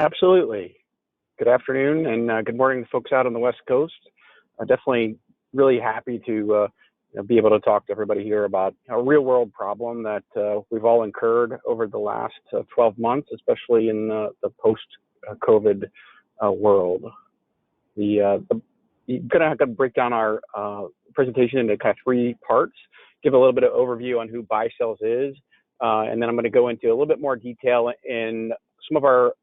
Absolutely. Good afternoon and good morning to folks out on the West Coast. Definitely really happy to be able to talk to everybody here about a real world problem that we've all incurred over the last 12 months, especially in the post-COVID world. I'm going to break down our presentation into kind of three parts, give a little bit of overview on who Baicells is, and then I'm going to go into a little bit more detail in some of our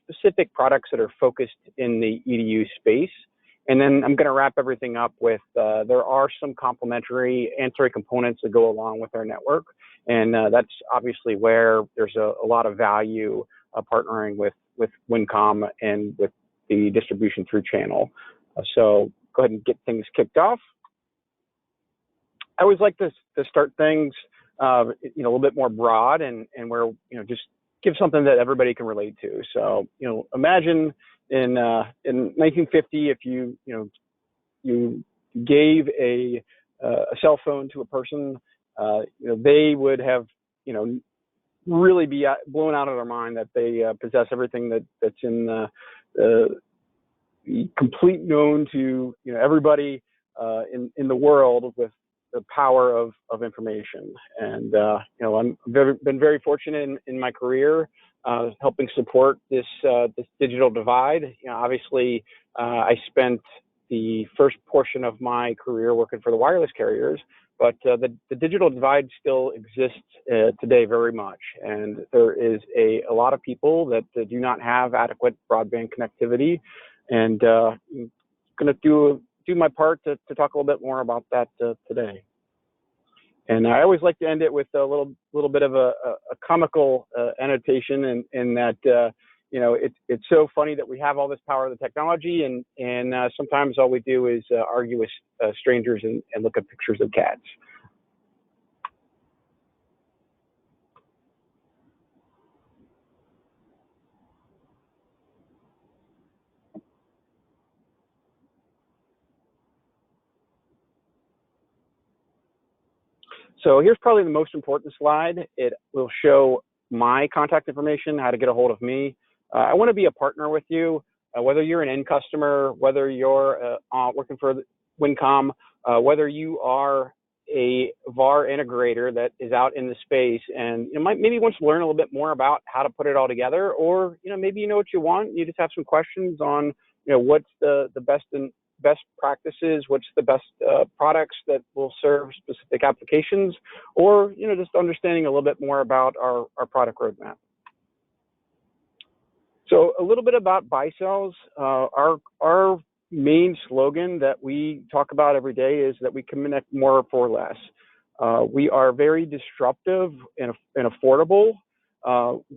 specific products that are focused in the EDU space. And then I'm going to wrap everything up with there are some complementary ancillary components that go along with our network. And that's obviously where there's a lot of value partnering with Wincom and with the distribution through channel. So go ahead and get things kicked off. I always like to start things a little bit more broad and where just give something that everybody can relate to. So imagine in 1950, if you gave a cell phone to a person, they would have really be blown out of their mind that they possess everything that's in the complete known to everybody in the world with the power of information. And I've been very fortunate in my career helping support this digital divide. Obviously I spent the first portion of my career working for the wireless carriers, but the digital divide still exists today very much. And there is a lot of people that do not have adequate broadband connectivity. And I'm going to do my part to talk a little bit more about that today. And I always like to end it with a little bit of a comical annotation, in that it's so funny that we have all this power of the technology, and sometimes all we do is argue with strangers and look at pictures of cats. So here's probably the most important slide. It will show my contact information, how to get a hold of me. I want to be a partner with you, whether you're an end customer, whether you're working for Wincom, whether you are a VAR integrator that is out in the space and maybe wants to learn a little bit more about how to put it all together, or maybe you know what you want, you just have some questions on what's the best practices, what's the best products that will serve specific applications, or just understanding a little bit more about our product roadmap. So a little bit about Baicells. Our main slogan that we talk about every day is that we connect more for less. We are very disruptive and affordable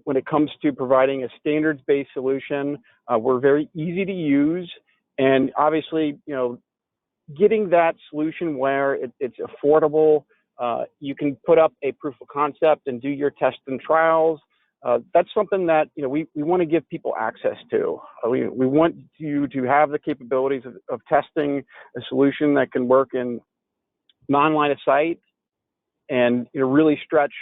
when it comes to providing a standards-based solution. We're very easy to use. And obviously, getting that solution where it's affordable, you can put up a proof of concept and do your tests and trials. That's something that we want to give people access to. We want you to have the capabilities of testing a solution that can work in non-line of sight, and really stretch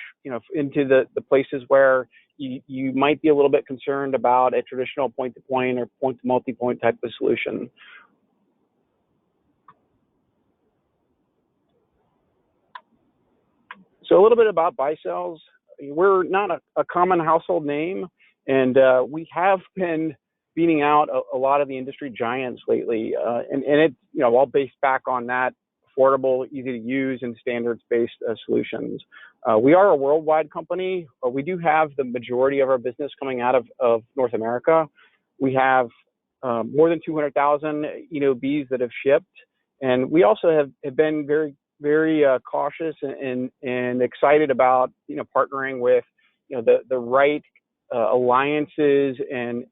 into the places where you might be a little bit concerned about a traditional point-to-point or point-to-multipoint type of solution. So a little bit about Baicells. We're not a common household name, and we have been beating out a lot of the industry giants lately, and it's all based back on that affordable, easy to use, and standards-based solutions. We are a worldwide company. We do have the majority of our business coming out of North America. We have more than 200,000 ENOBs that have shipped, and we also have been very, very cautious and excited about partnering with the right alliances and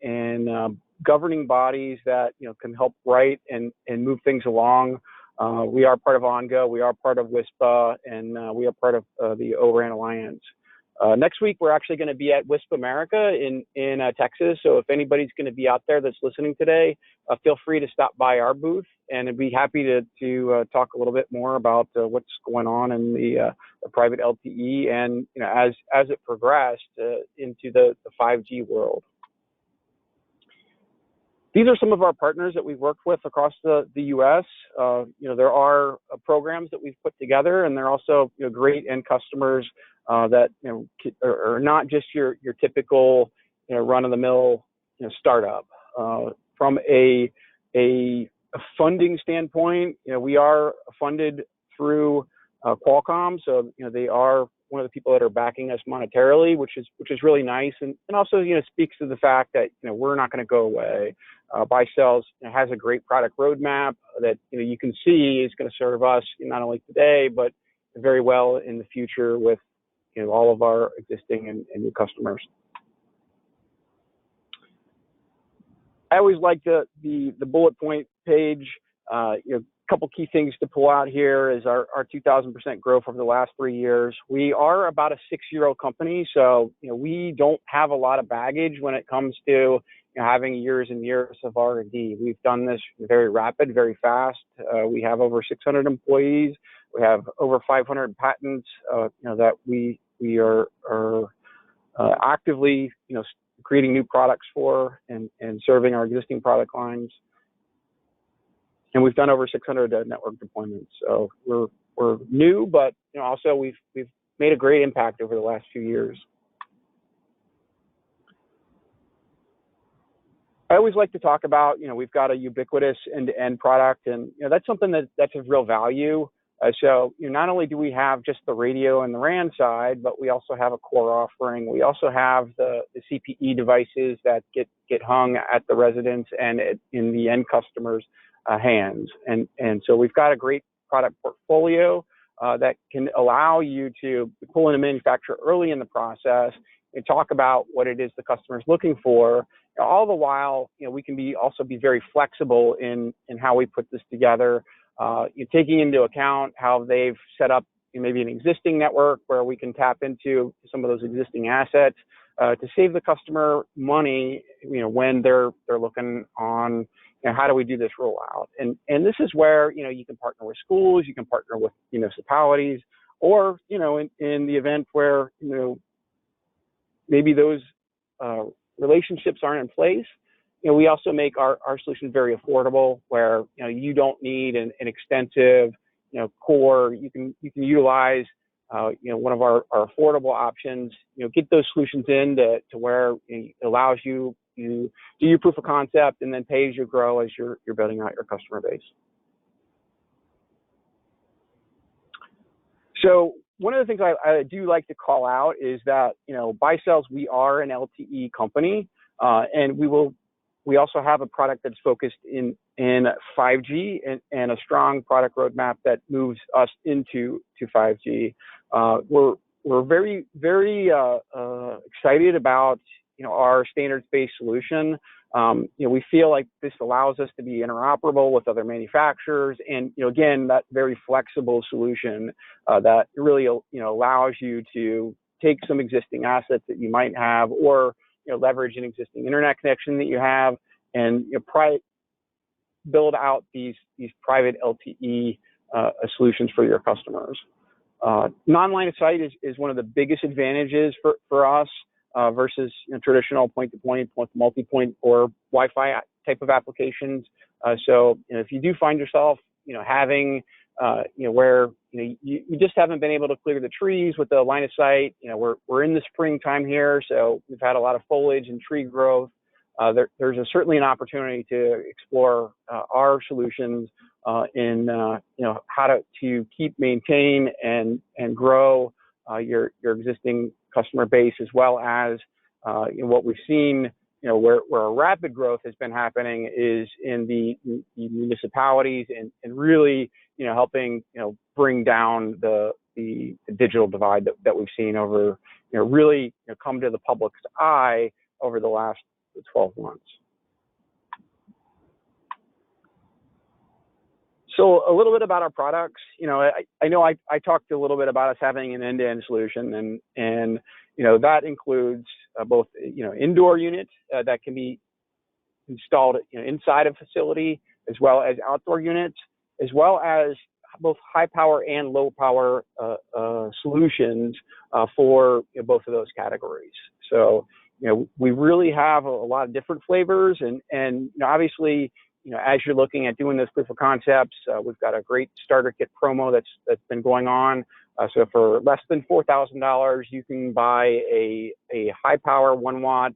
governing bodies that can help write and move things along. We are part of ONGA, we are part of WISPA, and we are part of the ORAN Alliance. Next week, we're actually going to be at WISPA America in Texas. So if anybody's going to be out there that's listening today, feel free to stop by our booth, and I'd be happy to talk a little bit more about what's going on in the private LTE and as it progressed into the 5G world. These are some of our partners that we've worked with across the U.S. There are programs that we've put together, and they're also great end customers that are not just your typical run-of-the-mill startup. From a funding standpoint, we are funded through Qualcomm, so they are one of the people that are backing us monetarily, which is really nice, and also speaks to the fact that we're not going to go away. Baicells has a great product roadmap that you can see is going to serve us not only today but very well in the future with all of our existing and new customers. I always like the bullet point page. Couple key things to pull out here is our 2,000% growth over the last 3 years. We are about a 6-year-old company, so we don't have a lot of baggage when it comes to having years and years of R&D. We've done this very rapid, very fast. We have over 600 employees. We have over 500 patents that we are actively creating new products for and serving our existing product lines. And we've done over 600 network deployments. So we're new, but also we've made a great impact over the last few years. I always like to talk about, we've got a ubiquitous end-to-end product, and that's something that's of real value. So not only do we have just the radio and the RAN side, but we also have a core offering. We also have the CPE devices that get hung at the residents and in the end customers' hands. And so we've got a great product portfolio that can allow you to pull in a manufacturer early in the process and talk about what it is the customer is looking for. All the while, we can also be very flexible in how we put this together. You're taking into account how they've set up maybe an existing network where we can tap into some of those existing assets to save the customer money, when they're looking on how do we do this rollout. And this is where you can partner with schools, you can partner with municipalities, or in the event where maybe those relationships aren't in place. We also make our solution very affordable, where you don't need an extensive core. You can utilize one of our affordable options. Get those solutions in to where it allows you do your proof of concept and then pay as you grow as you're building out your customer base. So one of the things I do like to call out is that Baicells, we are an LTE company, and we also have a product that's focused in 5G and a strong product roadmap that moves us into 5G. We're very, very excited about our standards-based solution. We feel like this allows us to be interoperable with other manufacturers, and again, that very flexible solution that really allows you to take some existing assets that you might have, or leverage an existing internet connection that you have, and build out these private LTE solutions for your customers. Non-line of sight is one of the biggest advantages for us versus traditional point-to-point, multi-point, or Wi-Fi type of applications. So if you do find yourself having where you just haven't been able to clear the trees with the line of sight, we're in the springtime here, so we've had a lot of foliage and tree growth. There's certainly an opportunity to explore our solutions in how to keep, maintain, and grow your existing customer base, as well as what we've seen. Where a rapid growth has been happening is in the municipalities, and really helping bring down the digital divide that we've seen over really come to the public's eye over the last 12 months. So a little bit about our products. I know I talked a little bit about us having an end-to-end solution, and that includes both indoor units that can be installed inside a facility, as well as outdoor units, as well as both high power and low power solutions for both of those categories. So we really have a lot of different flavors, and obviously, as you're looking at doing those proof of concepts, we've got a great starter kit promo that's been going on. So for less than $4,000, you can buy a high power 1 watt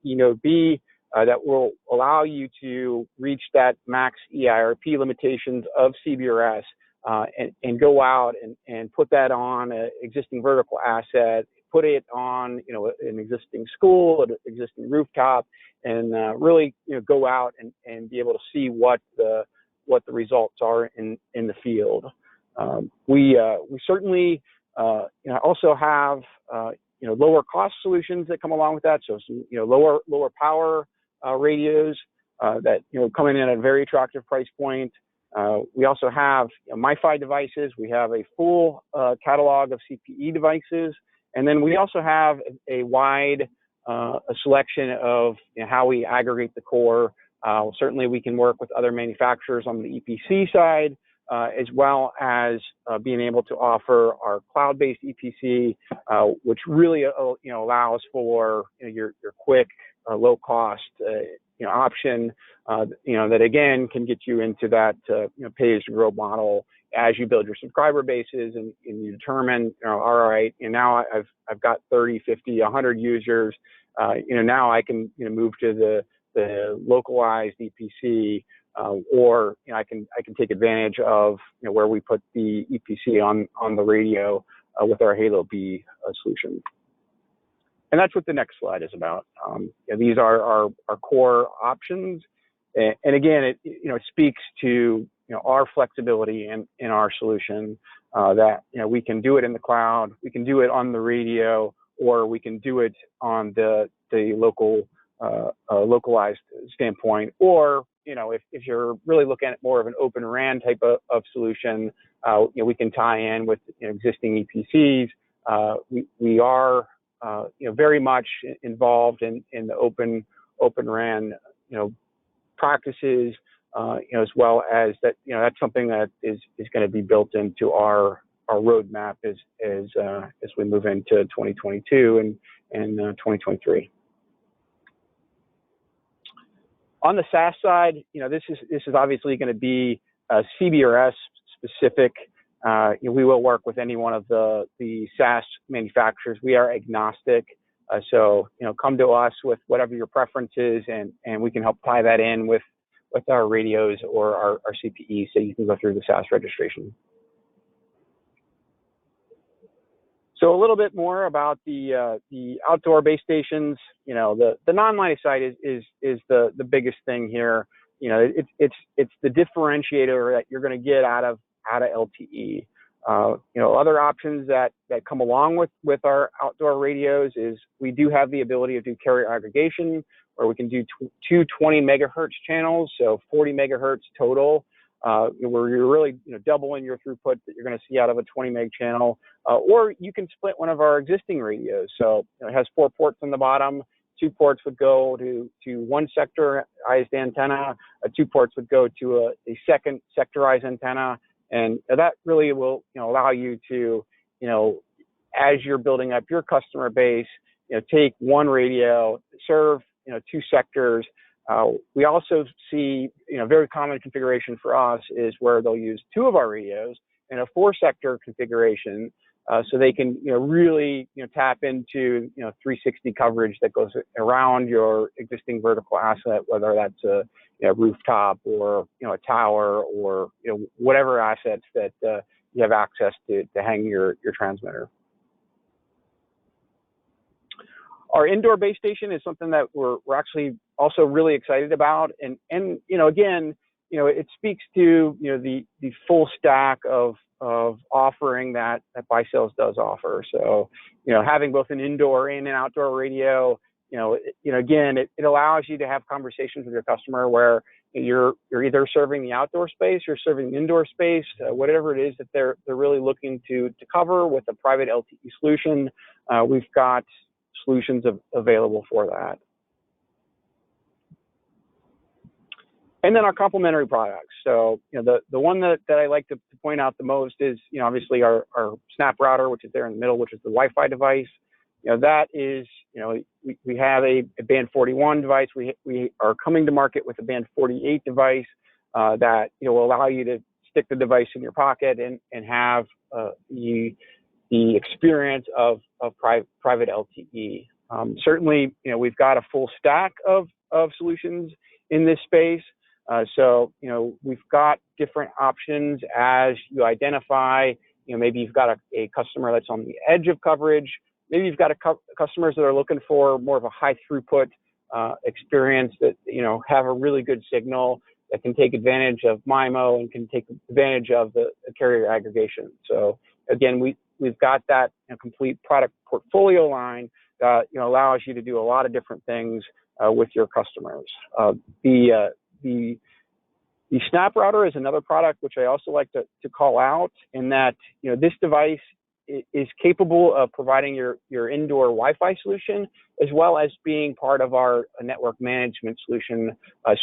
B that will allow you to reach that max EIRP limitations of CBRS and go out and put that on an existing vertical asset, put it on an existing school, an existing rooftop, and really go out and be able to see what the results are in the field. We certainly also have lower cost solutions that come along with that. So some lower power radios that come in at a very attractive price point. We also have MiFi devices. We have a full catalog of CPE devices, and then we also have a wide selection of how we aggregate the core. Certainly, we can work with other manufacturers on the EPC side, as well as being able to offer our cloud-based EPC, which really allows for your quick, low-cost option, that again can get you into that pay-as-you-grow model as you build your subscriber bases and you determine, all right, now I've got 30, 50, 100 users. Now I can move to the localized EPC, or I can take advantage of where we put the EPC on the radio with our Halo B solution. And that's what the next slide is about. These are our core options, and again, it speaks to our flexibility in our solution, that we can do it in the cloud, we can do it on the radio, or we can do it on the local localized standpoint, or if you're really looking at more of an open RAN type of solution, we can tie in with existing EPCs. We are very much involved in the open RAN practices, as well as that that's something that is going to be built into our roadmap as we move into 2022 and 2023. On the SAS side, this is obviously going to be CBRS specific. We will work with any one of the SAS manufacturers. We are agnostic, so come to us with whatever your preference is, and we can help tie that in with our radios or our CPE, so you can go through the SAS registration. So a little bit more about the outdoor base stations. The non-line of sight is the biggest thing here. It's the differentiator that you're going to get out of LTE. Other options that come along with our outdoor radios is we do have the ability to do carrier aggregation, where we can do two 20 megahertz channels, so 40 megahertz total, where you're really doubling your throughput that you're going to see out of a 20 meg channel. Or you can split one of our existing radios. So it has 4 ports on the bottom. 2 ports would go to one sectorized antenna. 2 ports would go to a second sectorized antenna. And that really will allow you to, as you're building up your customer base, take one radio, serve 2 sectors. We also see, very common configuration for us is where they'll use 2 of our radios in a 4-sector configuration, so they can, really, tap into, 360 coverage that goes around your existing vertical asset, whether that's a rooftop or, a tower or, whatever assets that you have access to hang your transmitter. Our indoor base station is something that we're actually also really excited about, and again, it speaks to the full stack of offering that Baicells does offer. So having both an indoor and an outdoor radio, again, it allows you to have conversations with your customer where you're either serving the outdoor space, you're serving the indoor space, whatever it is that they're really looking to cover with a private LTE solution. We've got solutions available for that. And then our complementary products. So, the one that I like to point out the most is, obviously our Snap router, which is there in the middle, which is the Wi-Fi device. that is, we have a band 41 device. We are coming to market with a band 48 device that will allow you to stick the device in your pocket and have the experience of private LTE. Certainly, we've got a full stack of solutions in this space. So, we've got different options as you identify, maybe you've got a customer that's on the edge of coverage. Maybe you've got customers that are looking for more of a high throughput experience that, have a really good signal that can take advantage of MIMO and can take advantage of the carrier aggregation. So again, we've got that complete product portfolio line that allows you to do a lot of different things with your customers. The Snap Router is another product which I also like to call out, in that this device is capable of providing your indoor Wi-Fi solution, as well as being part of our network management solution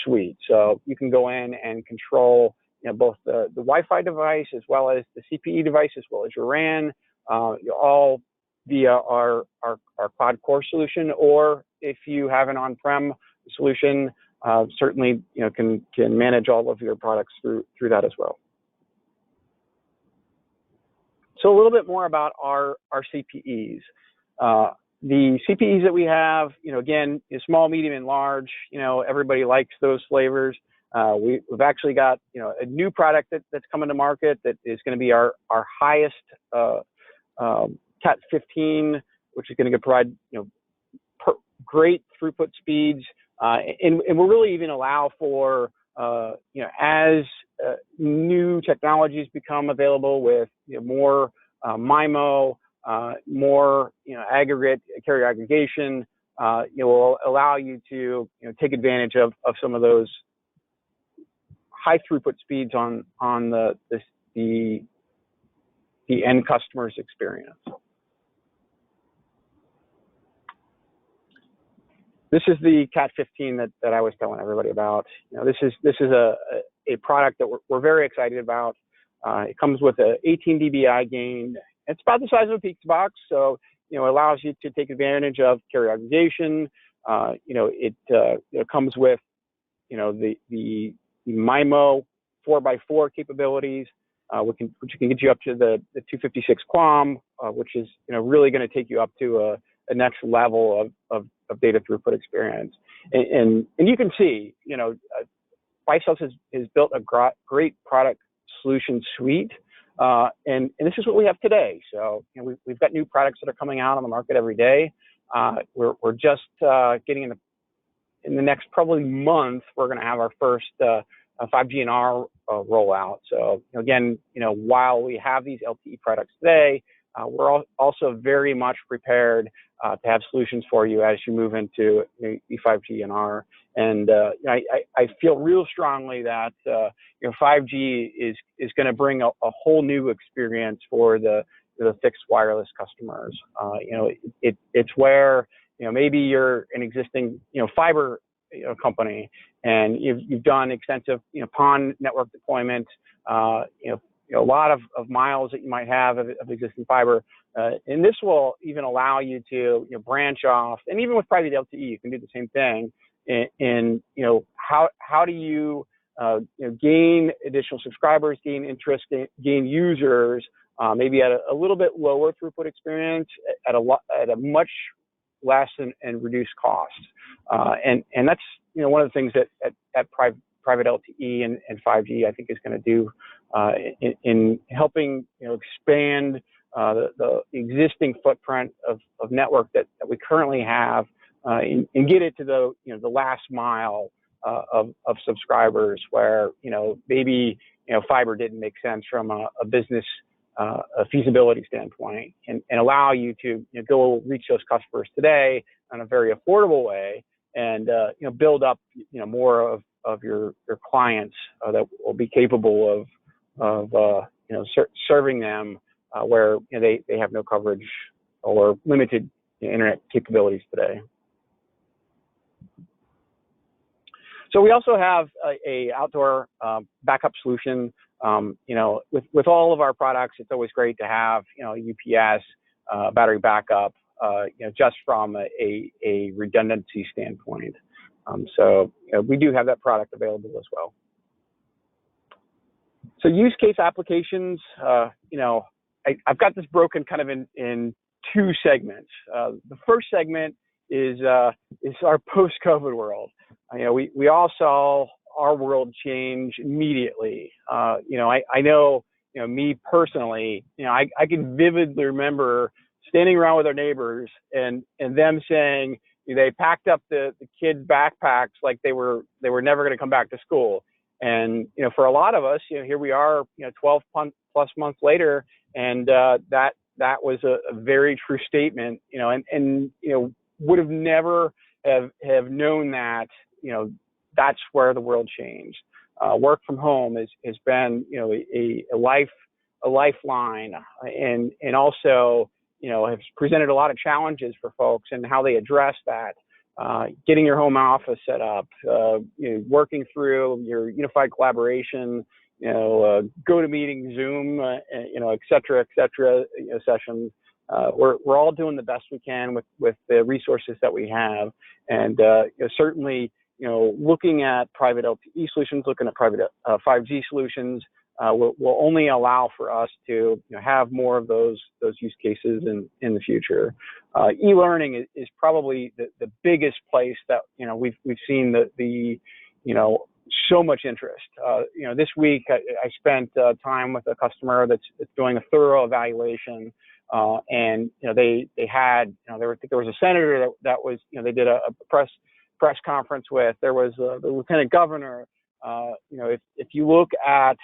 suite. So you can go in and control both the Wi-Fi device as well as the CPE device, as well as your RAN, all via our Cloud Core solution. Or if you have an on-prem solution, certainly can manage all of your products through that as well. So a little bit more about our CPEs. The CPEs that we have, again, is small, medium, and large. Everybody likes those flavors. We've actually got a new product that's coming to market that is going to be our highest Cat 15, which is going to provide great throughput speeds, and will really even allow for as new technologies become available with more MIMO, more aggregate carrier aggregation, it will allow you to take advantage of some of those high throughput speeds on the end customer's experience. This is the Cat 15 that I was telling everybody about. This is a product that we're very excited about. It comes with a 18 dBi gain. It's about the size of a pizza box, so it allows you to take advantage of carrier aggregation. It comes with the MIMO 4x4 capabilities, which can get you up to the 256 QAM, which is really going to take you up to a next level of data throughput experience. And you can see, Baicells has built a great product solution suite, and this is what we have today. So we've got new products that are coming out on the market every day. We're just getting in the next probably month, we're going to have our first 5G and R rollout. So again, while we have these LTE products today, we're also very much prepared to have solutions for you as you move into the 5G and R. And I feel real strongly that 5G is going to bring a whole new experience for the fixed wireless customers. It's where maybe you're an existing fiber company, and you've done extensive PON network deployment. A lot of miles that you might have of existing fiber, and this will even allow you to branch off. And even with private LTE, you can do the same thing. And how do you gain additional subscribers, gain interest, gain users, maybe at a little bit lower throughput experience at a much less and reduced cost. And that's one of the things that at private LTE and 5G I think is going to do in helping expand the existing footprint of network that we currently have, and get it to the last mile of subscribers where maybe fiber didn't make sense from a business a feasibility standpoint, and allow you to go reach those customers today in a very affordable way, and build up more of your clients that will be capable of serving them where they have no coverage or limited internet capabilities today. So we also have a outdoor backup solution. With all of our products, it's always great to have UPS, battery backup. just from a redundancy standpoint. So we do have that product available as well. So use case applications, I've got this broken kind of in two segments. The first segment is our post-COVID world. We all saw our world change immediately. I know, me personally, I can vividly remember standing around with our neighbors and them saying they packed up the kids' backpacks like they were never going to come back to school. And for a lot of us, here we are, 12 plus months later, and that was a very true statement. And would have never have known that. That's where the world changed. Work from home has been a lifeline, and also has presented a lot of challenges for folks and how they address that. Getting your home office set up, working through your unified collaboration, GoToMeeting, Zoom, et cetera, sessions. We're all doing the best we can with the resources that we have, and certainly, looking at private LTE solutions, looking at private 5G solutions, will only allow for us to have more of those use cases in the future. E-learning is probably the biggest place that we've seen the so much interest. This week I spent time with a customer that's doing a thorough evaluation, and they had there was a senator that was they did a press conference with. There was the lieutenant governor. If you look at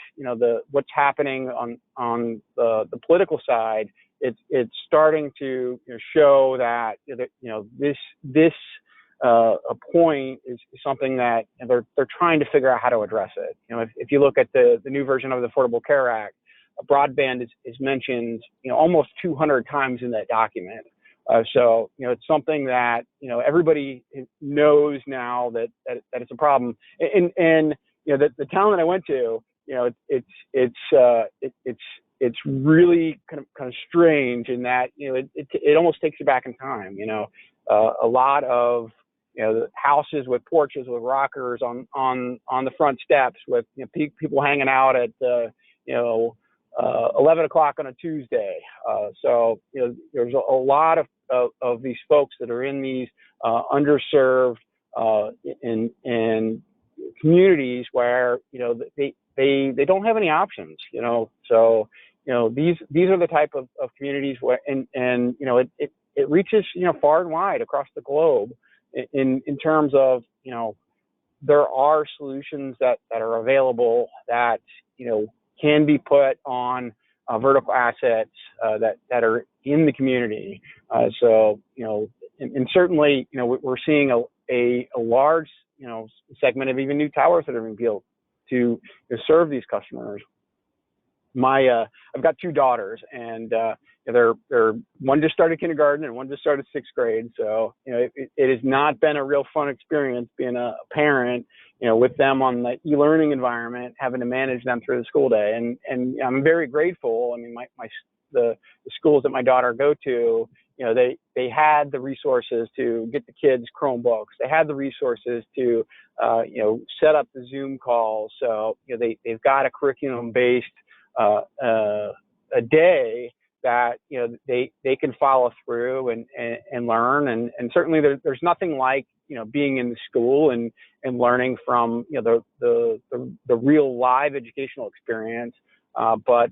what's happening on the political side, it's starting to show that this a point is something that they're trying to figure out how to address it. If you look at the new version of the Affordable Care Act, broadband is mentioned almost 200 times in that document. So it's something that everybody knows now that it's a problem. And the town that I went to, it's really kind of strange in that it almost takes you back in time. A lot of houses with porches with rockers on the front steps with people hanging out at 11 o'clock on a Tuesday. So there's a lot of these folks that are in these underserved in communities where they don't have any options. So these are the type of communities where and it reaches far and wide across the globe in terms of there are solutions that are available that can be put on vertical assets that are in the community. So and certainly we're seeing a large segment of even new towers that are being built to serve these customers. I've got two daughters, and they're one just started kindergarten and one just started sixth grade. So it has not been a real fun experience being a parent with them on the e-learning environment, having to manage them through the school day. And I'm very grateful. I mean, the schools that my daughter go to, they had the resources to get the kids Chromebooks. They had the resources to set up the Zoom calls. So they've got a curriculum-based a day that they can follow through and learn, and certainly there's nothing like being in the school and learning from the real live educational experience. But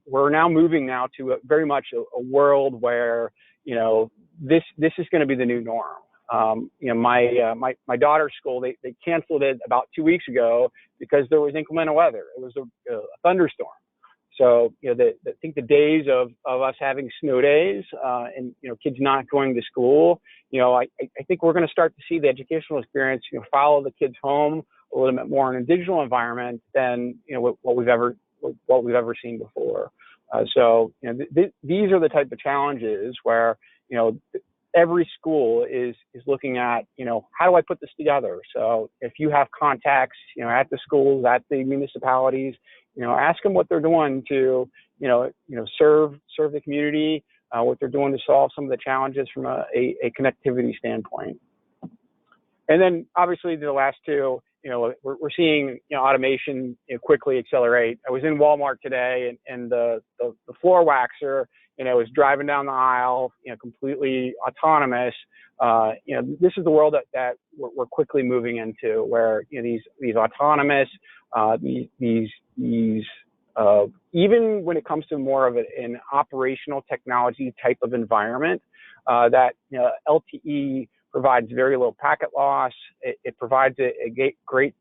we're now moving to very much a world where this is going to be the new norm. My daughter's school, they canceled it about 2 weeks ago because there was inclement weather. It was a thunderstorm. So I think the days of us having snow days and kids not going to school, I think we're going to start to see the educational experience follow the kids home a little bit more in a digital environment than what we've ever seen before. So these are the type of challenges where every school is looking at how do I put this together. So if you have contacts at the schools, at the municipalities, ask them what they're doing to serve the community, what they're doing to solve some of the challenges from a connectivity standpoint. And then obviously the last two, we're seeing automation quickly accelerate. I was in Walmart today, and the floor waxer is driving down the aisle, completely autonomous. This is the world that we're quickly moving into, where these autonomous even when it comes to more of an operational technology type of environment, that LTE provides very low packet loss. It provides a great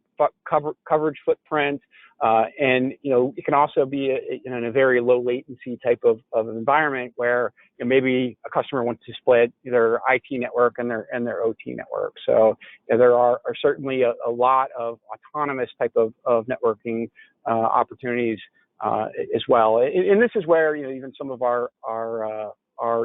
coverage footprint, and it can also be in a very low latency type of environment where maybe a customer wants to split their IT network and their OT network. So there are certainly a lot of autonomous type of networking opportunities as well. And this is where even some of our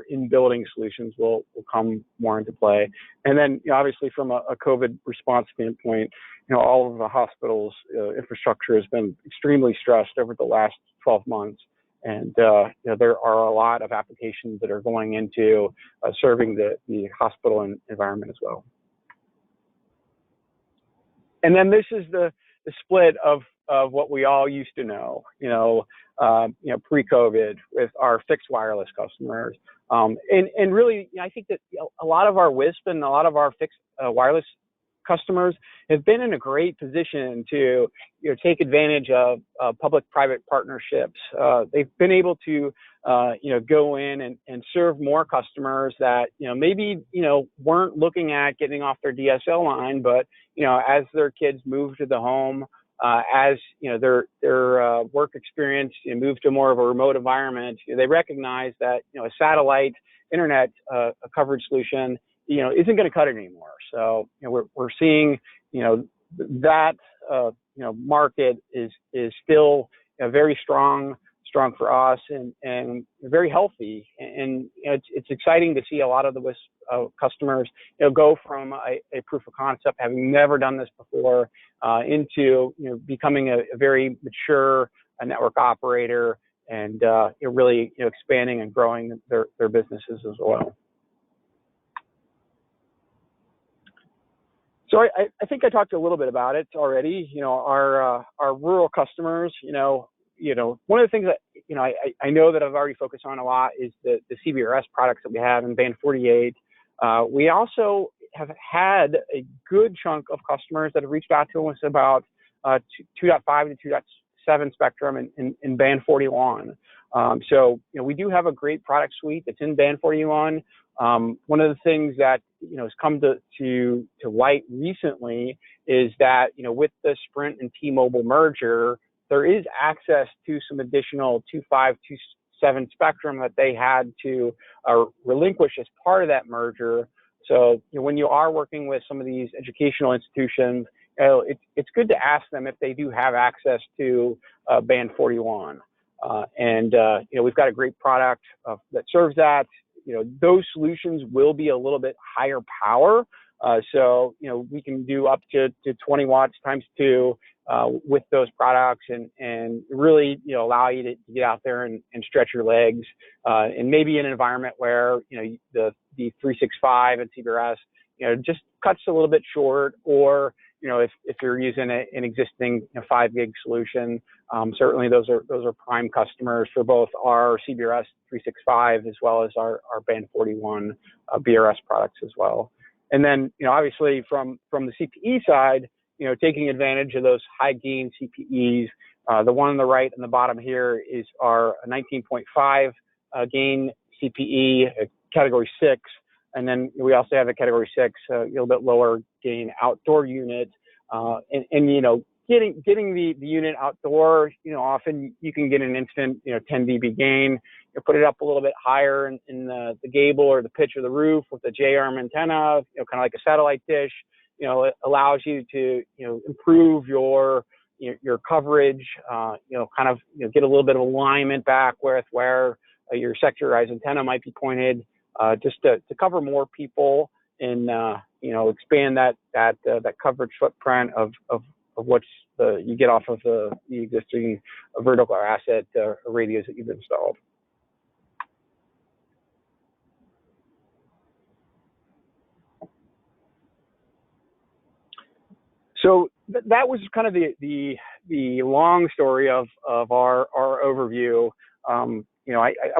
in-building solutions will come more into play. And then obviously from a COVID response standpoint, all of the hospitals' infrastructure has been extremely stressed over the last 12 months. And there are a lot of applications that are going into serving the hospital environment as well. And then this is the split of what we all used to know, pre-COVID with our fixed wireless customers. And really, I think that a lot of our WISP and a lot of our fixed wireless customers have been in a great position to take advantage of public-private partnerships. They've been able to go in and serve more customers that maybe weren't looking at getting off their DSL line, but as their kids move to the home, as their work experience move to more of a remote environment, they recognize that a satellite internet coverage solution isn't going to cut it anymore. So we're seeing that market is still very strong for us and very healthy. And it's exciting to see a lot of the WISP customers go from a proof of concept, having never done this before, into becoming a very mature network operator and really expanding and growing their businesses as well. So I think I talked a little bit about it already. Our rural customers, one of the things that I know that I've already focused on a lot is the CBRS products that we have in band 48. We also have had a good chunk of customers that have reached out to us about 2.5 to 2.7 spectrum in band 41. So we do have a great product suite that's in band 41. One of the things that has come to light recently is that with the Sprint and T-Mobile merger, there is access to some additional 2.5, 2.7 spectrum that they had to relinquish as part of that merger. So when you are working with some of these educational institutions, it's good to ask them if they do have access to band 41. And we've got a great product that serves that. Those solutions will be a little bit higher power. So we can do up to 20 watts times 2 with those products and really allow you to get out there and stretch your legs, and maybe in an environment where the 365 and CBRS just cuts a little bit short, or if you're using an existing 5 gig solution, certainly those are prime customers for both our CBRS 365 as well as our band 41 BRS products as well. And then obviously from the CPE side, taking advantage of those high gain CPEs. The one on the right and the bottom here is our 19.5 gain CPE, category 6. And then we also have a category 6, a little bit lower gain outdoor unit. And getting the unit outdoor, often you can get an instant, 10 dB gain. You put it up a little bit higher in the gable or the pitch of the roof with a J-arm antenna, kind of like a satellite dish. It allows you to, improve your coverage, kind of get a little bit of alignment back with where your sectorized antenna might be pointed, just to cover more people and expand that coverage footprint of what you get off of the existing vertical asset radios that you've installed. So that was kind of the long story of our overview. I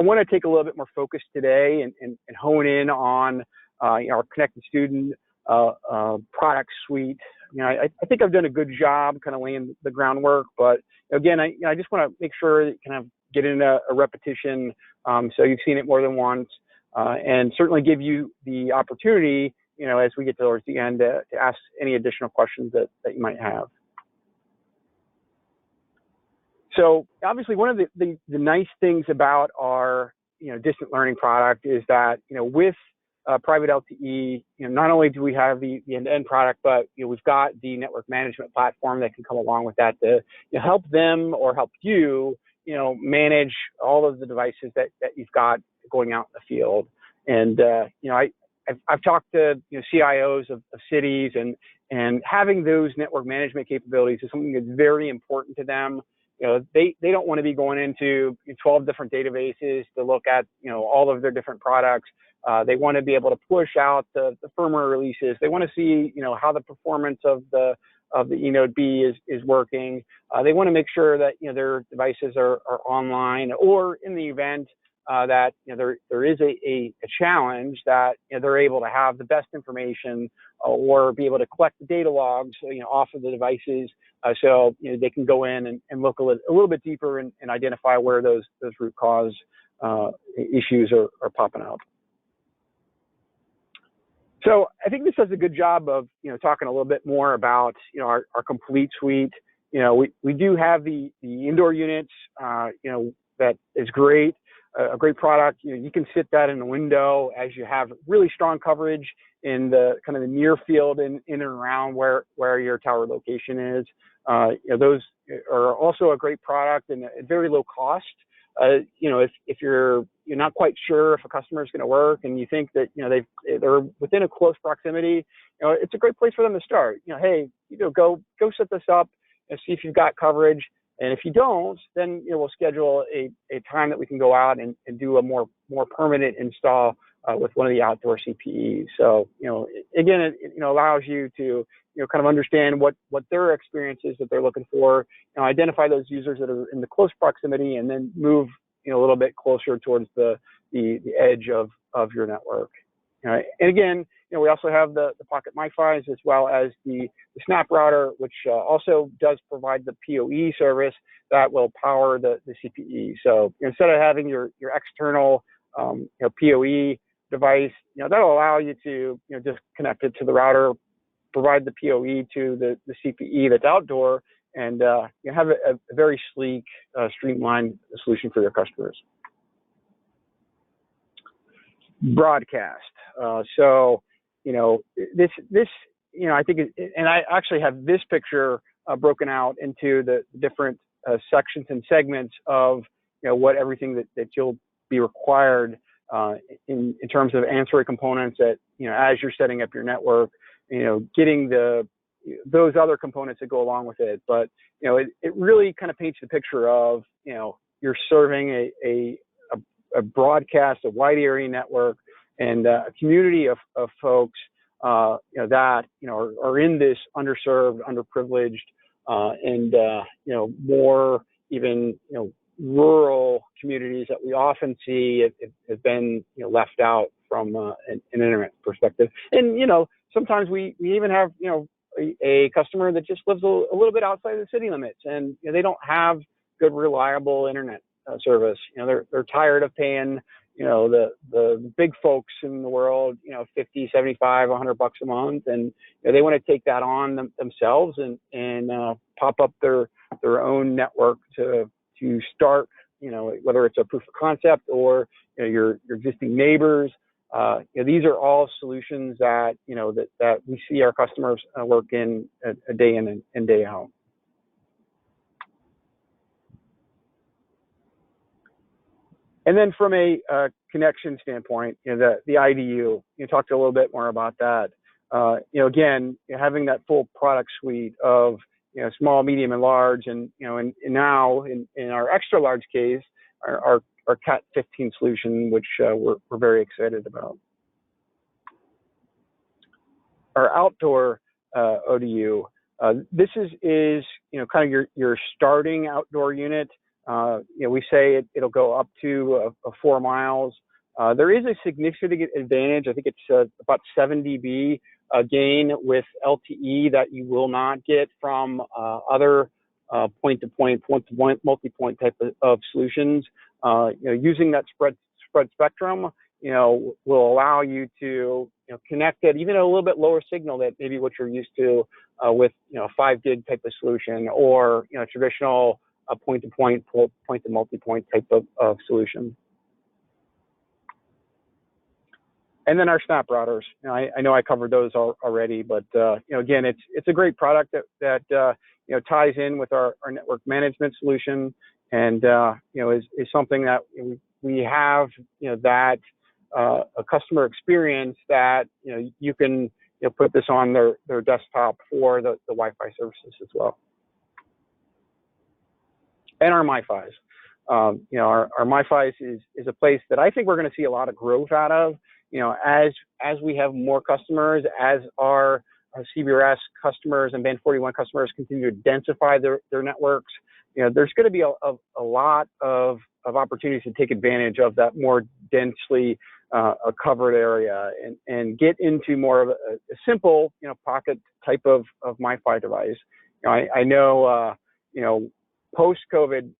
want to take a little bit more focus today and hone in on our connected student product suite. I think I've done a good job kind of laying the groundwork, but again, I just want to make sure that kind of get in a repetition, so you've seen it more than once, and certainly give you the opportunity, as we get towards the end, to ask any additional questions that you might have. So obviously, one of the nice things about our distant learning product is that with private LTE, not only do we have the end-to-end product, but we've got the network management platform that can come along with that to help them or help you manage all of the devices that you've got going out in the field. And I've talked to CIOs of cities, and having those network management capabilities is something that's very important to them. They don't want to be going into 12 different databases to look at all of their different products. They want to be able to push out the firmware releases. They want to see how the performance of the eNode B is working. They want to make sure that their devices are online, or in the event that there is a challenge, that they're able to have the best information, or be able to collect the data logs off of the devices, so they can go in and look a little bit deeper and identify where those root cause issues are popping up. So I think this does a good job of talking a little bit more about our complete suite. We do have the indoor units, that is great. A great product. You can sit that in the window as you have really strong coverage in the kind of the near field in and around where your tower location is. Those are also a great product and at very low cost. If you're not quite sure if a customer is going to work, and you think that they're within a close proximity, it's a great place for them to start. Hey, go set this up and see if you've got coverage. And if you don't, then we'll schedule a time that we can go out and do a more permanent install with one of the outdoor CPEs. So again, it allows you to kind of understand what their experience is that they're looking for, identify those users that are in the close proximity, and then move a little bit closer towards the edge of your network. And again, we also have the Pocket MiFis, as well as the Snap router, which also does provide the PoE service that will power the CPE. So instead of having your external PoE device, that'll allow you to just connect it to the router, provide the PoE to the CPE that's outdoor, and have a very sleek, streamlined solution for your customers. Broadcast. So this I think, and I actually have this picture broken out into the different sections and segments of what everything that you'll be required in terms of ancillary components that as you're setting up your network, getting those other components that go along with it. But it really kind of paints the picture of you're serving a broadcast, a wide area network, and a community of folks that are in this underserved, underprivileged, and more even rural communities that we often see have been left out from an internet perspective. And sometimes we even have a customer that just lives a little bit outside the city limits, and they don't have good, reliable internet service. They're tired of paying the big folks in the world, 50, 75, $100 a month, and they want to take that on themselves and pop up their own network to start, whether it's a proof of concept or your existing neighbors. These are all solutions that that we see our customers work in a day in and day out. And then from a connection standpoint, the IDU, you talked a little bit more about that. Again, having that full product suite of small, medium, and large, and and now in our extra large case, our Cat 15 solution, which we're very excited about. Our outdoor ODU, This is kind of your starting outdoor unit. We say it'll go up to 4 miles. There is a significant advantage. I think it's about 7 dB gain with LTE that you will not get from other point-to-point, multi-point type of solutions. Using that spread spectrum, will allow you to connect at even a little bit lower signal that maybe what you're used to with 5 gig type of solution, or traditional point-to-point, point-to-multi-point type of solution. And then our snap routers. I know I covered those already, but again, it's a great product that ties in with our network management solution, and is something that we have that a customer experience that you can put this on their desktop for the Wi-Fi services as well. And our MiFis. Our MiFis is a place that I think we're going to see a lot of growth out of. As we have more customers, as our CBRS customers and Band 41 customers continue to densify their networks, there's going to be a lot of opportunities to take advantage of that more densely covered area and get into more of a simple, pocket type of MiFi device. I know, post-COVID,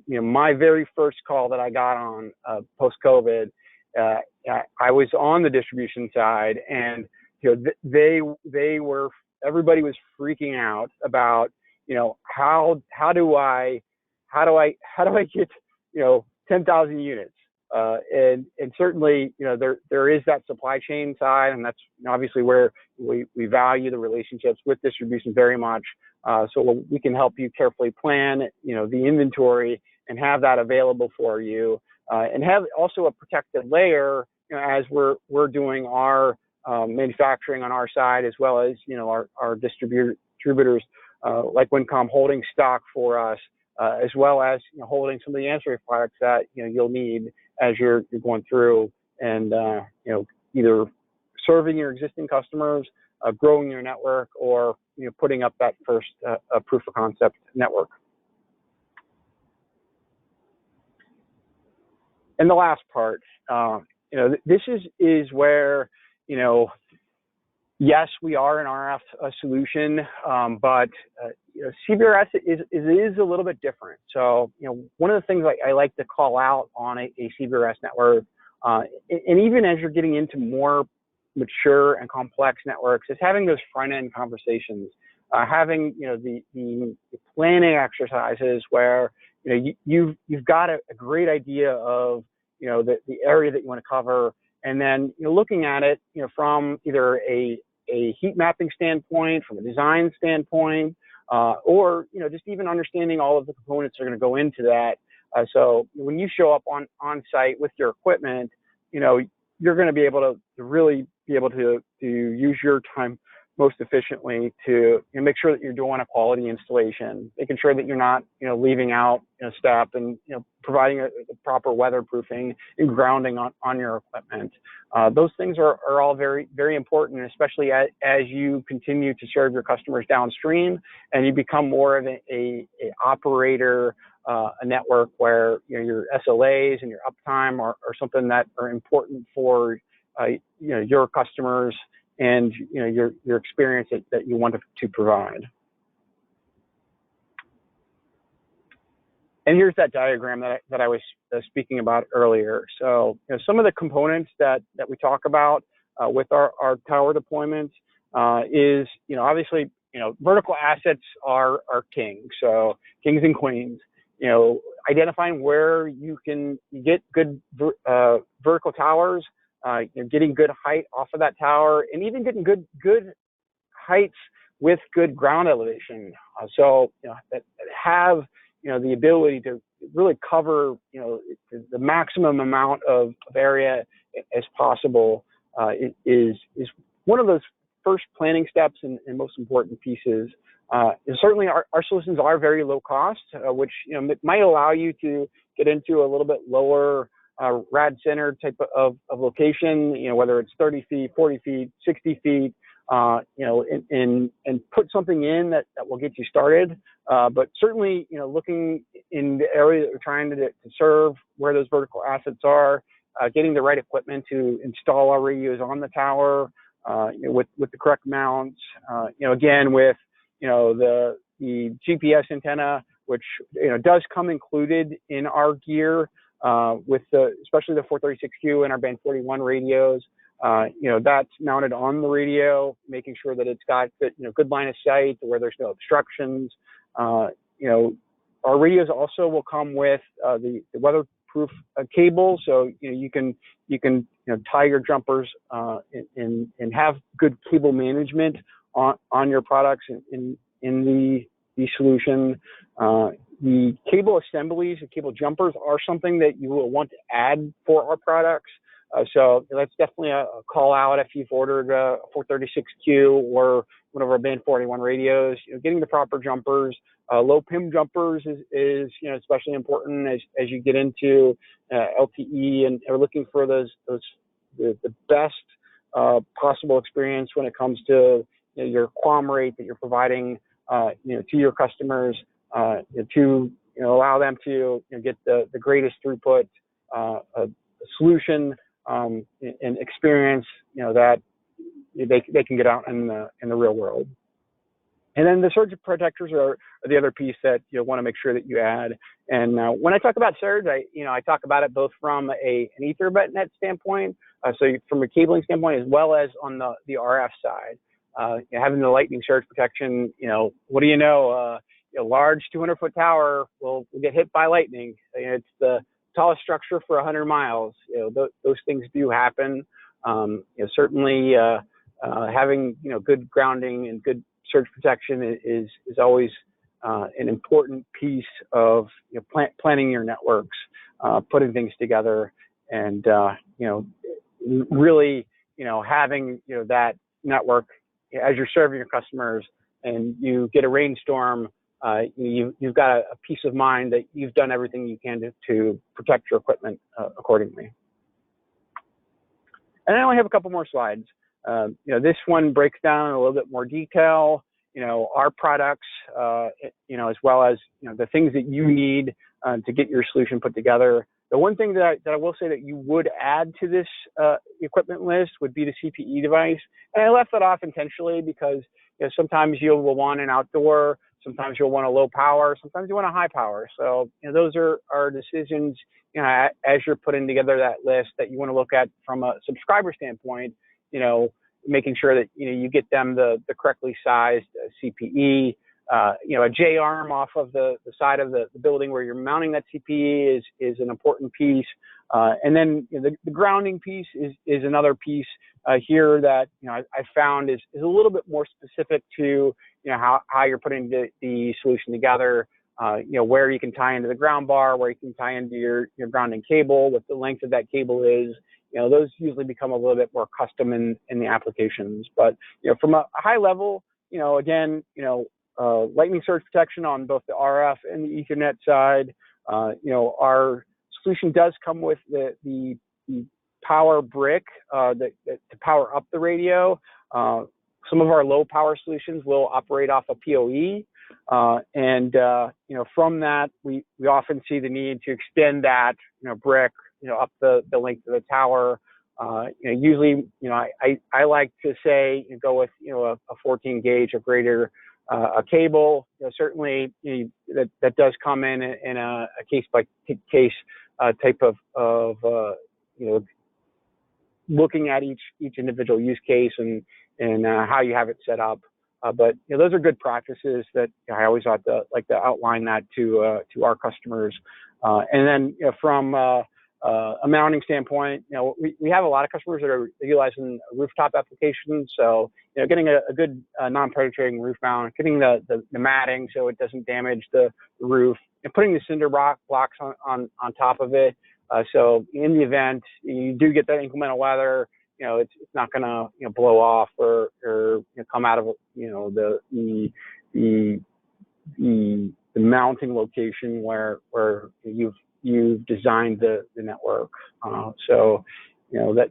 my very first call that I got on post-COVID, I was on the distribution side, and everybody was freaking out about how do I get 10,000 units, and certainly there is that supply chain side, and that's obviously where we value the relationships with distribution very much, so we can help you carefully plan the inventory and have that available for you, and have also a protected layer as we're doing our manufacturing on our side, as well as our distributors like Wincom holding stock for us, as well as holding some of the ancillary products that you'll need as you're going through and either serving your existing customers, growing your network, or putting up that first proof of concept network. And the last part, this is where yes, we are an RF solution, but CBRS is a little bit different. So, one of the things I like to call out on a CBRS network, and even as you're getting into more mature and complex networks, is having those front-end conversations, having the planning exercises where you've got a great idea of the area that you want to cover, and then looking at it from either a heat mapping standpoint, from a design standpoint, or just even understanding all of the components that are going to go into that. So when you show up on site with your equipment, you're going to be able to really be able to use your time most efficiently to make sure that you're doing a quality installation, making sure that you're not leaving out a step, and providing a proper weatherproofing and grounding on your equipment. Those things are all very, very important, especially as you continue to serve your customers downstream and you become more of a operator, a network where your SLAs and your uptime are something that are important for your customers and your experience that you want to provide. And here's that diagram that I was speaking about earlier. So some of the components that we talk about with our tower deployments is obviously vertical assets are king. So kings and queens. Identifying where you can get good vertical towers, getting good height off of that tower, and even getting good heights with good ground elevation. So that have the ability to really cover the maximum amount of area as possible is one of those first planning steps and most important pieces. And certainly our solutions are very low cost, which might allow you to get into a little bit lower rad center type of location, whether it's 30 feet, 40 feet, 60 feet, and put something in that will get you started. But certainly, looking in the area that we're trying to serve, where those vertical assets are, getting the right equipment to install our radios on the tower, with the correct mounts. Again, with the GPS antenna, which does come included in our gear, with especially the 436Q and our band 41 radios. That's mounted on the radio, making sure that it's got good line of sight where there's no obstructions. Our radios also will come with the weatherproof cable, so you can tie your jumpers and have good cable management on your products in the solution. The cable assemblies, the cable jumpers are something that you will want to add for our products. So that's definitely a call out if you've ordered a 436Q or one of our band 41 radios. Getting the proper jumpers, low PIM jumpers is especially important as you get into LTE and are looking for the best possible experience when it comes to your QAM rate that you're providing to your customers, to allow them to get the greatest throughput solution and experience that they can get out in the real world. And then the surge protectors are the other piece that you want to make sure that you add. And when I talk about surge, I talk about it both from an Ethernet standpoint, so from a cabling standpoint, as well as on the RF side. Having the lightning surge protection, what do you know? A large 200-foot tower will get hit by lightning. It's the tallest structure for 100 miles. Those things do happen. Certainly, having good grounding and good surge protection is always an important piece of planning your networks, putting things together, and really having that network as you're serving your customers, and you get a rainstorm. You've got a peace of mind that you've done everything you can to protect your equipment accordingly. And I only have a couple more slides. This one breaks down in a little bit more detail, our products, as well as, the things that you need to get your solution put together. The one thing that I will say that you would add to this equipment list would be the CPE device. And I left that off intentionally because sometimes you will want an outdoor, sometimes you'll want a low power, sometimes you want a high power. So those are decisions as you're putting together that list that you want to look at from a subscriber standpoint. Making sure that you get them the correctly sized CPE. A J-arm off of the side of the building where you're mounting that CPE is an important piece. And then the grounding piece is another piece here that I found is a little bit more specific to how you're putting the solution together. Where you can tie into the ground bar, where you can tie into your grounding cable, what the length of that cable is. Those usually become a little bit more custom in the applications. But from a high level, again, lightning surge protection on both the RF and the Ethernet side. Our solution does come with the power brick to power up the radio. Some of our low power solutions will operate off a PoE. From that, we often see the need to extend that, brick, up the length of the tower. Usually, I like to say go with, a 14 gauge or greater a cable. Certainly, that does come in a case by case type of looking at each individual use case and how you have it set up. But those are good practices that I always like to outline that to our customers. And then from a mounting standpoint, we have a lot of customers that are utilizing rooftop applications. So getting a good non-penetrating roof mount, getting the matting so it doesn't damage the roof, and putting the cinder blocks on top of it. So in the event you do get that inclement weather, it's not going to blow off or come out of the mounting location where you've designed the network. So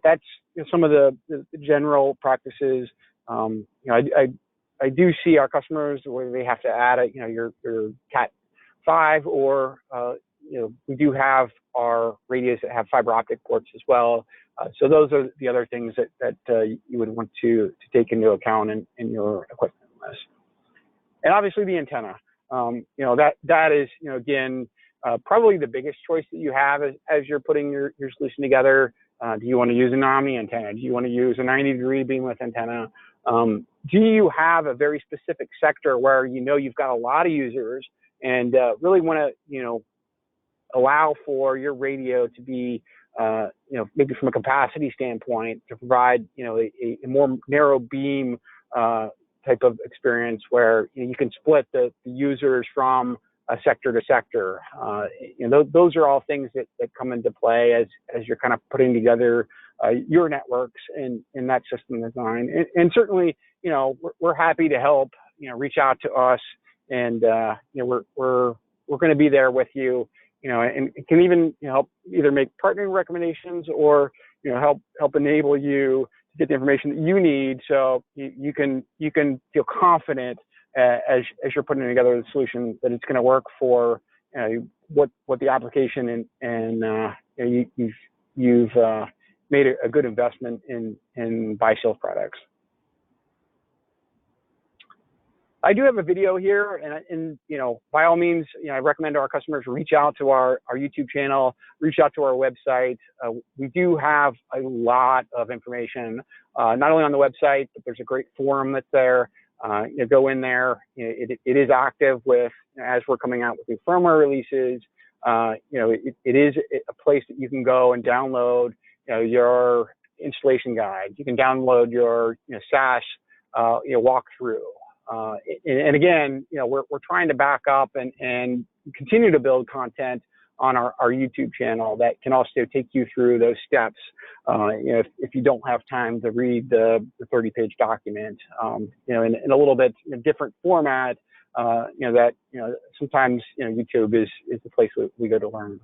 that's some of the general practices I do see our customers where they have to add your Cat 5 or we do have our radios that have fiber optic ports as well. So those are the other things that you would want to take into account in your equipment list. And obviously the antenna, that is, again, probably the biggest choice that you have as you're putting your solution together. Do you want to use an Omni antenna? Do you want to use a 90-degree beamless antenna? Do you have a very specific sector where you've got a lot of users and really want to allow for your radio to be maybe from a capacity standpoint to provide a more narrow beam type of experience where you can split the users from sector to sector. Those are all things that come into play as you're kind of putting together your networks in that system design. And certainly, we're happy to help. Reach out to us, and we're going to be there with you. And it can even help either make partnering recommendations or help enable you to get the information that you need, so you can feel confident as you're putting together the solution that it's going to work for what the application and you've made a good investment in Baicells products. I do have a video here, and by all means, I recommend our customers reach out to our YouTube channel, reach out to our website. We do have a lot of information, not only on the website, but there's a great forum that's there. Go in there. It is active with as we're coming out with new firmware releases. It is a place that you can go and download your installation guide. You can download your SAS walkthrough. And again, we're trying to back up and continue to build content on our YouTube channel that can also take you through those steps. If you don't have time to read the 30-page document, in a little bit different format, that sometimes YouTube is the place we go to learn.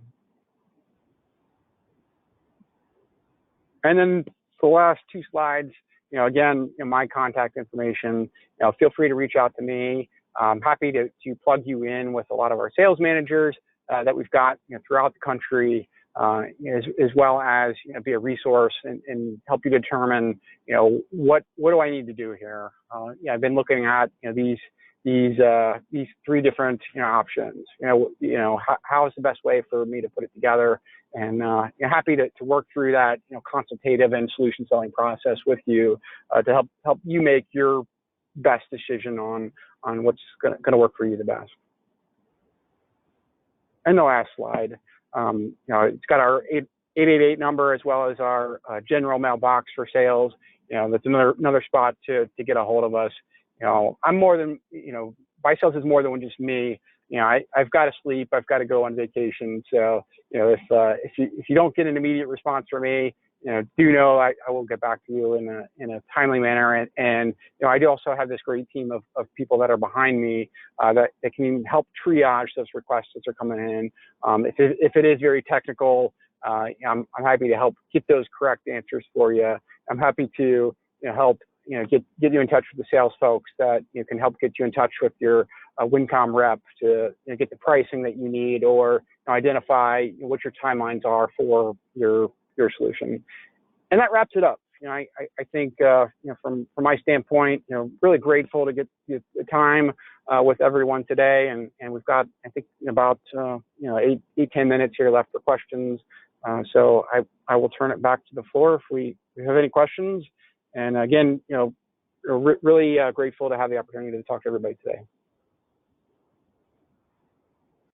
And then the last two slides. Again, my contact information, feel free to reach out to me. I'm happy to plug you in with a lot of our sales managers that we've got throughout the country, as well as be a resource and help you determine what do I need to do here. I've been looking at these three different options. How is the best way for me to put it together, and happy to work through that consultative and solution selling process with you to help you make your best decision on what's going to work for you the best. And the last slide, it's got our 888 number as well as our general mailbox for sales. That's another spot to get a hold of us. I'm more than, Baicells is more than just me. I've got to sleep. I've got to go on vacation. So, if you don't get an immediate response from me, do know I will get back to you in a timely manner. And I do also have this great team of people that are behind me that can help triage those requests as they're coming in. If it is very technical, I'm happy to help get those correct answers for you. I'm happy to help get you in touch with the sales folks that can help get you in touch with your Wincom rep to get the pricing that you need, or identify what your timelines are for your solution. And that wraps it up. I think from my standpoint, really grateful to get the time with everyone today, and we've got, I think, about 8-10 minutes here left for questions. So I will turn it back to the floor if we have any questions. And again, really grateful to have the opportunity to talk to everybody today.